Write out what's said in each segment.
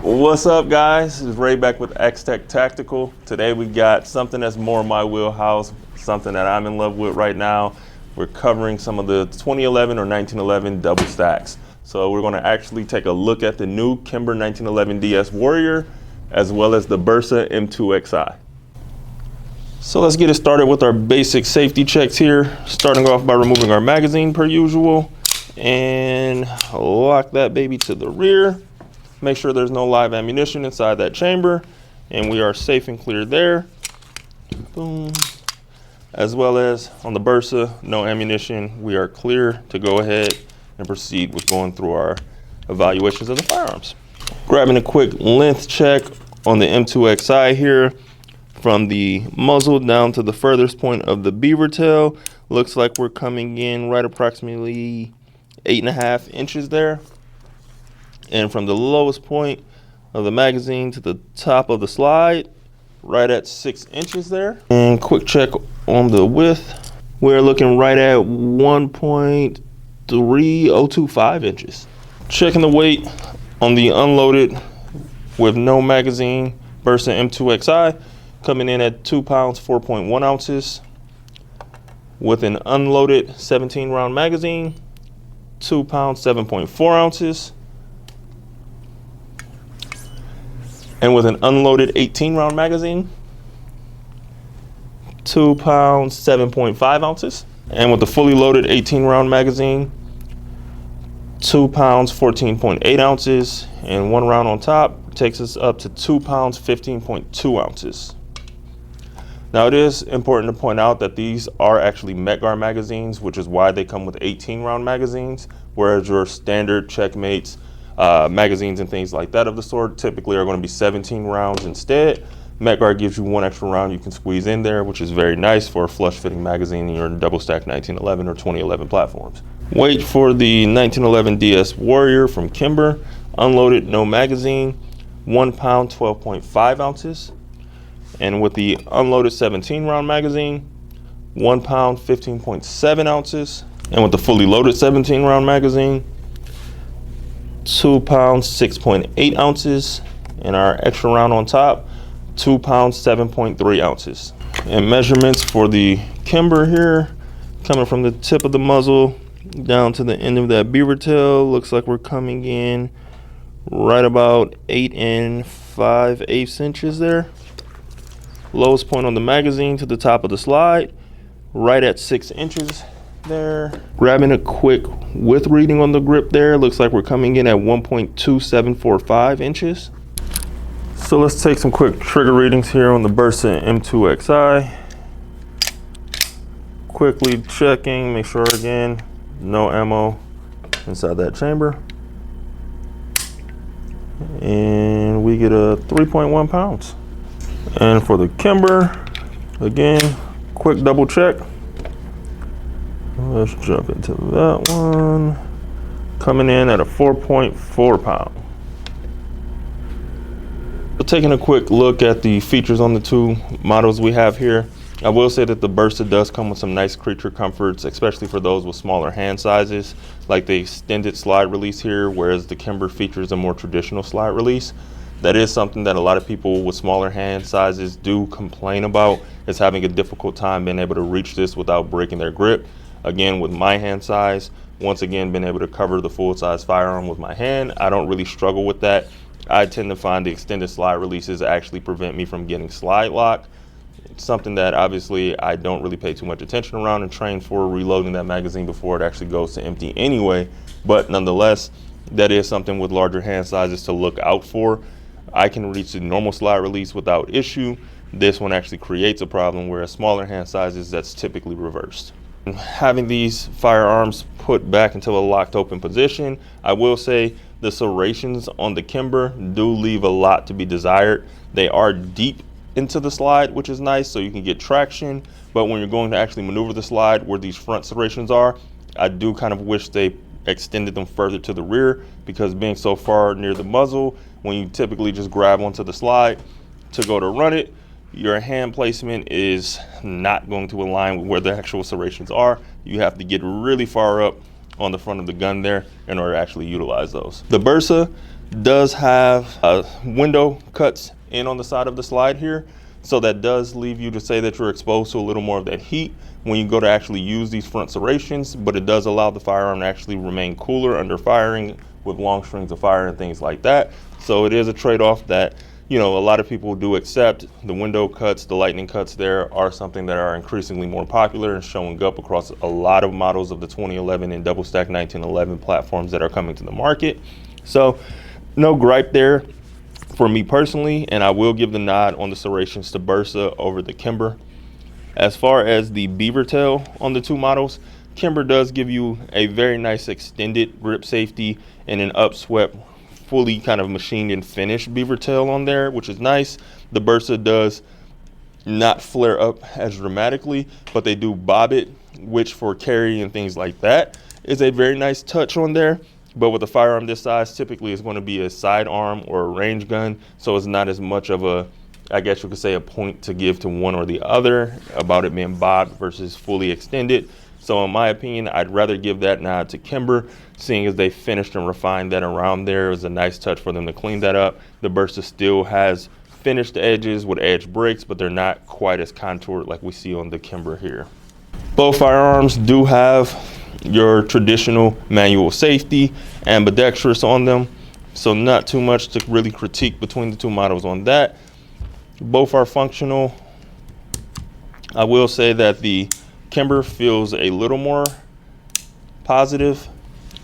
What's up, guys? It's Ray back with X-Tech Tactical. Today we got something that's more my wheelhouse, something that I'm in love with right now. We're covering some of the 2011 or 1911 double stacks. So we're going to actually take a look at the new Kimber 1911 DS Warrior, as well as the Bersa M2Xi. So let's get it started with our basic safety checks here, starting off by removing our magazine per usual, and lock that baby to the rear. Make sure there's no live ammunition inside that chamber, and we are safe and clear there. Boom. As well as on the Bersa, no ammunition. We are clear to go ahead and proceed with going through our evaluations of the firearms. Grabbing a quick length check on the M2Xi here, from the muzzle down to the furthest point of the beaver tail. Looks like we're coming in right approximately 8.5 inches there. And from the lowest point of the magazine to the top of the slide, right at 6 inches there. And quick check on the width. We're looking right at 1.3025 inches. Checking the weight on the unloaded with no magazine Bersa M2Xi, coming in at 2 pounds, 4.1 ounces. With an unloaded 17 round magazine, 2 pounds, 7.4 ounces. And with an unloaded 18 round magazine, 2 pounds, 7.5 ounces. And with the fully loaded 18 round magazine, 2 pounds, 14.8 ounces. And 1 round on top takes us up to 2 pounds, 15.2 ounces. Now, it is important to point out that these are actually Metgar magazines, which is why they come with 18 round magazines, whereas your standard Checkmates magazines and things like that of the sort typically are going to be 17 rounds instead. Metgar gives you 1 extra round you can squeeze in there, which is very nice for a flush fitting magazine in your double stack 1911 or 2011 platforms. Weight for the 1911 DS Warrior from Kimber, unloaded, no magazine, 1 pound, 12.5 ounces. And with the unloaded 17 round magazine, 1 pound, 15.7 ounces. And with the fully loaded 17 round magazine, 2 pounds, 6.8 ounces. And our extra round on top, 2 pounds, 7.3 ounces. And measurements for the Kimber here, coming from the tip of the muzzle down to the end of that beaver tail, looks like we're coming in right about 8 5/8 inches there. Lowest point on the magazine to the top of the slide, right at 6 inches there. Grabbing a quick width reading on the grip there, looks like we're coming in at 1.2745 inches. So let's take some quick trigger readings here on the Bersa M2Xi. Quickly checking, make sure again, no ammo inside that chamber. And we get a 3.1 pounds. And for the Kimber, again, quick double check. Let's jump into that one. Coming in at a 4.4 pound. So taking a quick look at the features on the two models we have here, I will say that the Bersa does come with some nice creature comforts, especially for those with smaller hand sizes, like the extended slide release here, whereas the Kimber features a more traditional slide release. That is something that a lot of people with smaller hand sizes do complain about, is having a difficult time being able to reach this without breaking their grip. Again, with my hand size, once again, being able to cover the full size firearm with my hand, I don't really struggle with that. I tend to find the extended slide releases actually prevent me from getting slide lock. It's something that obviously I don't really pay too much attention around and train for reloading that magazine before it actually goes to empty anyway. But nonetheless, that is something with larger hand sizes to look out for. I can reach the normal slide release without issue. This one actually creates a problem, whereas smaller hand sizes, that's typically reversed. Having these firearms put back into a locked open position, I will say the serrations on the Kimber do leave a lot to be desired. They are deep into the slide, which is nice, so you can get traction. But when you're going to actually maneuver the slide where these front serrations are, I do kind of wish they extended them further to the rear, because being so far near the muzzle, when you typically just grab onto the slide to go to run it, your hand placement is not going to align with where the actual serrations are. You have to get really far up on the front of the gun there in order to actually utilize those. The Bersa Does have window cuts in on the side of the slide here, so that does leave you to say that you're exposed to a little more of that heat when you go to actually use these front serrations, but it does allow the firearm to actually remain cooler under firing with long strings of fire and things like that. So it is a trade-off that, you know, a lot of people do accept. The window cuts, the lightning cuts there are something that are increasingly more popular and showing up across a lot of models of the 2011 and double stack 1911 platforms that are coming to the market. So no gripe there for me personally, and I will give the nod on the serrations to Bersa over the Kimber. As far as the beaver tail on the two models, Kimber does give you a very nice extended grip safety and an upswept, fully kind of machined and finished beaver tail on there, which is nice. The Bersa does not flare up as dramatically, but they do bob it, which for carry and things like that is a very nice touch on there. But with a firearm this size, typically it's going to be a sidearm or a range gun, so it's not as much of a, I guess you could say, a point to give to one or the other about it being bobbed versus fully extended. So in my opinion, I'd rather give that nod to Kimber, seeing as they finished and refined that around there. It was a nice touch for them to clean that up. The Bersa still has finished edges with edge breaks, but they're not quite as contoured like we see on the Kimber here. Both firearms do have your traditional manual safety, ambidextrous on them, so not too much to really critique between the two models on that. Both are functional. I will say that the Kimber feels a little more positive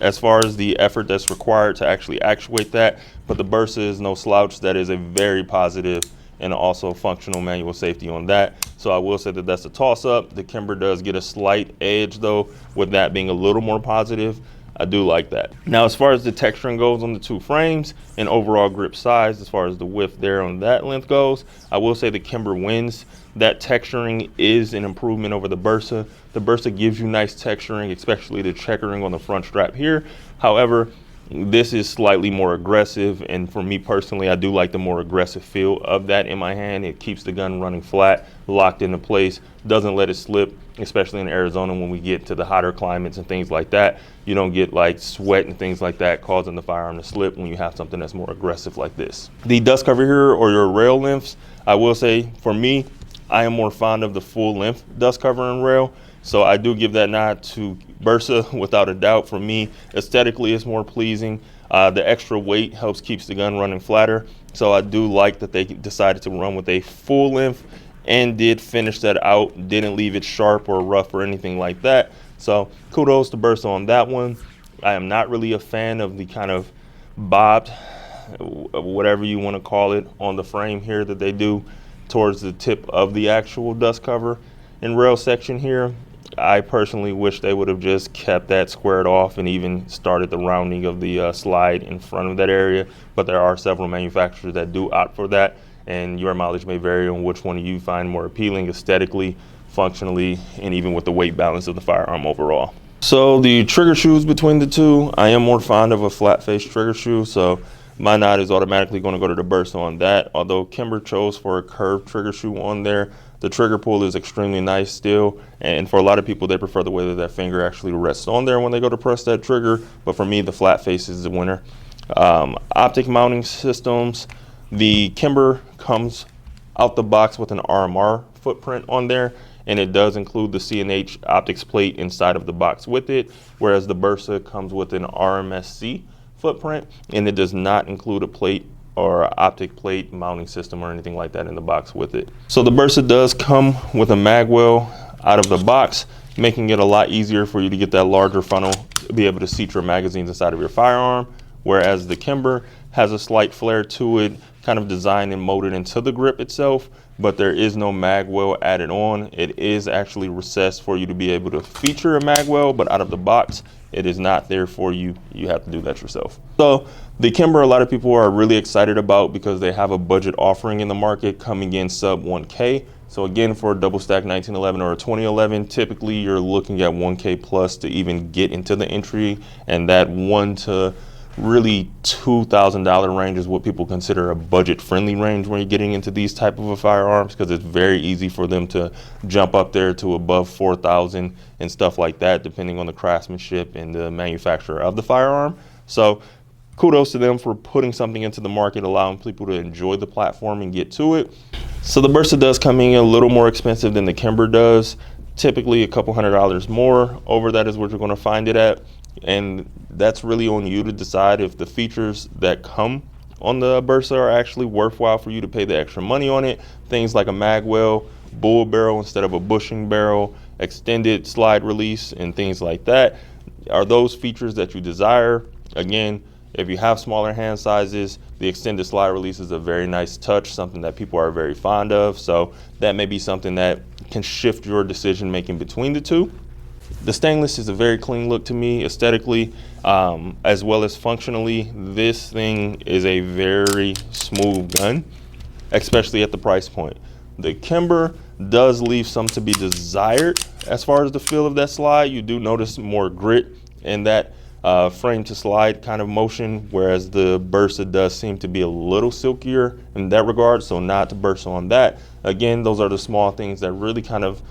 as far as the effort that's required to actually actuate that, but the Bersa is no slouch. That is a very positive and also functional manual safety on that. So I will say that that's a toss-up. The Kimber does get a slight edge though, with that being a little more positive. I do like that. Now, as far as the texturing goes on the two frames and overall grip size, as far as the width there on that length goes, I will say the Kimber wins. That texturing is an improvement over the Bersa. The Bersa gives you nice texturing, especially the checkering on the front strap here. However, this is slightly more aggressive, and for me personally, I do like the more aggressive feel of that in my hand. It keeps the gun running flat, locked into place, doesn't let it slip, especially in Arizona when we get to the hotter climates and things like that. You don't get like sweat and things like that causing the firearm to slip when you have something that's more aggressive like this. The dust cover here, or your rail lengths, I will say for me, I am more fond of the full length dust cover and rail. So I do give that nod to Bersa without a doubt. For me, aesthetically, it's more pleasing. The extra weight helps keeps the gun running flatter. So I do like that they decided to run with a full length and did finish that out. Didn't leave it sharp or rough or anything like that. So kudos to Bersa on that one. I am not really a fan of the kind of bobbed, whatever you want to call it, on the frame here that they do towards the tip of the actual dust cover and rail section here. I personally wish they would have just kept that squared off and even started the rounding of the slide in front of that area, but there are several manufacturers that do opt for that, and your mileage may vary on which one you find more appealing aesthetically, functionally, and even with the weight balance of the firearm overall. So the trigger shoes between the two, I am more fond of a flat face trigger shoe, so my nod is automatically going to go to the Bersa on that. Although Kimber chose for a curved trigger shoe on there, the trigger pull is extremely nice still, and for a lot of people, they prefer the way that that finger actually rests on there when they go to press that trigger. But for me, the flat face is the winner. Optic mounting systems, the Kimber comes out the box with an RMR footprint on there, and it does include the C&H optics plate inside of the box with it, whereas the Bersa comes with an RMSC footprint, and it does not include a plate or optic plate mounting system or anything like that in the box with it. So the Bersa does come with a mag well out of the box, making it a lot easier for you to get that larger funnel to be able to seat your magazines inside of your firearm, whereas the Kimber has a slight flare to it, kind of designed and molded into the grip itself, but there is no mag well added on. It is actually recessed for you to be able to feature a mag well, but out of the box, it is not there for you. You have to do that yourself. So the Kimber, a lot of people are really excited about because they have a budget offering in the market coming in sub 1K. So again, for a double stack 1911 or a 2011, typically you're looking at 1K plus to even get into the entry, and that $1 to really $2,000 range is what people consider a budget friendly range when you're getting into these type of firearms, because it's very easy for them to jump up there to above 4,000 and stuff like that, depending on the craftsmanship and the manufacturer of the firearm. So kudos to them for putting something into the market, allowing people to enjoy the platform and get to it. So the Bersa does come in a little more expensive than the Kimber does, typically a couple $100 more. Over that is where you're going to find it at, and that's really on you to decide if the features that come on the Bersa are actually worthwhile for you to pay the extra money on it. Things like a mag well, bull barrel instead of a bushing barrel, extended slide release, and things like that. Are those features that you desire? Again, if you have smaller hand sizes, the extended slide release is a very nice touch, something that people are very fond of. So that may be something that can shift your decision making between the two. The stainless is a very clean look to me aesthetically, as well as functionally. This thing is a very smooth gun, especially at the price point. The Kimber does leave some to be desired as far as the feel of that slide. You do notice more grit in that frame to slide kind of motion, whereas the Bersa does seem to be a little silkier in that regard, so not to Bersa on that. Again, those are the small things that really kind of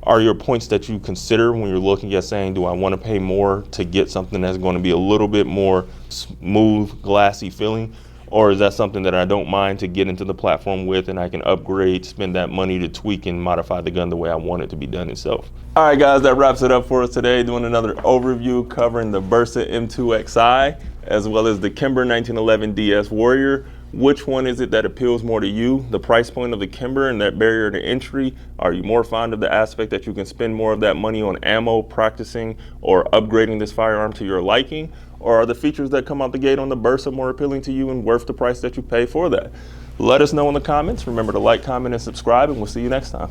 are your points that you consider when you're looking at saying, do I want to pay more to get something that's going to be a little bit more smooth, glassy feeling? Or is that something that I don't mind to get into the platform with, and I can upgrade, spend that money to tweak and modify the gun the way I want it to be done itself? All right, guys, that wraps it up for us today. Doing another overview covering the Bersa M2Xi as well as the Kimber 1911 DS Warrior. Which one is it that appeals more to you? The price point of the Kimber and that barrier to entry? Are you more fond of the aspect that you can spend more of that money on ammo, practicing, or upgrading this firearm to your liking? Or are the features that come out the gate on the Bersa more appealing to you and worth the price that you pay for that? Let us know in the comments. Remember to like, comment, and subscribe, and we'll see you next time.